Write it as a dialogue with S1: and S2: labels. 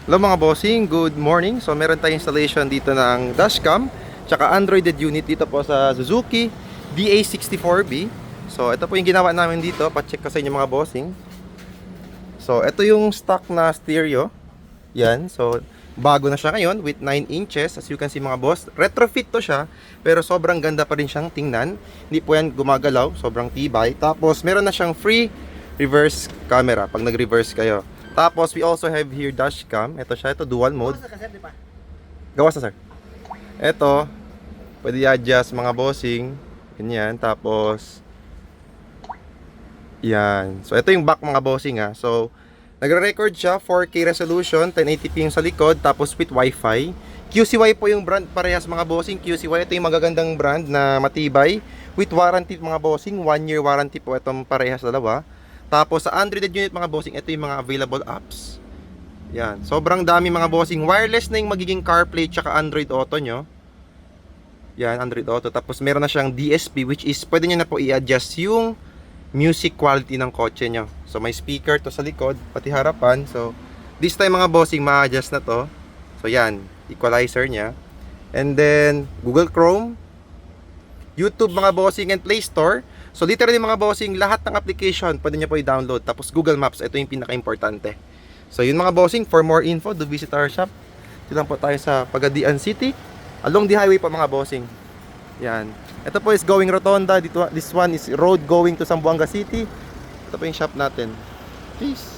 S1: Hello mga bossing, good morning. So meron tayong installation dito ng dashcam tsaka Androided unit dito po sa Suzuki DA64B. So ito po yung ginawa namin dito, pa-check ko sa inyo mga bossing. So ito yung stock na stereo. Yan, so bago na siya ngayon with 9 inches. As you can see mga boss, retrofit to siya, pero sobrang ganda pa rin siyang tingnan. Hindi po yan gumagalaw, sobrang tibay. Tapos meron na siyang free reverse camera pag nag-reverse kayo. Tapos we also have here dashcam. Ito siya, ito dual mode. Gawas na sir. Ito, pwede i-adjust mga bossing. Ganyan, tapos yan. So ito yung back mga bossing ha. So nagre-record siya 4K resolution, 1080p yung sa likod, tapos with Wi-Fi. QCY po yung brand, parehas mga bossing. QCY, ito yung magagandang brand na matibay. With warranty mga bossing, 1 year warranty po itong parehas dalawa. Tapos sa Android unit mga bossing, ito yung mga available apps. Yan, sobrang dami mga bossing. Wireless na yung magiging CarPlay tsaka Android Auto nyo. Yan, Android Auto. Tapos meron na siyang DSP, which is pwede nyo na po i-adjust yung music quality ng kotse nyo. So may speaker to sa likod, pati harapan. So this time mga bossing, ma-adjust na to. So yan, equalizer nya. And then Google Chrome, YouTube mga bossing, and Play Store. So literally mga bossing, lahat ng application pwede nyo po i-download. Tapos Google Maps, ito yung pinaka-importante. So yun mga bossing, for more info, do visit our shop. Dito lang po tayo sa Pagadian City, along the highway po mga bossing. Yan. Ito po is going Rotonda. This one is road going to Zamboanga City. Ito po yung shop natin. Peace.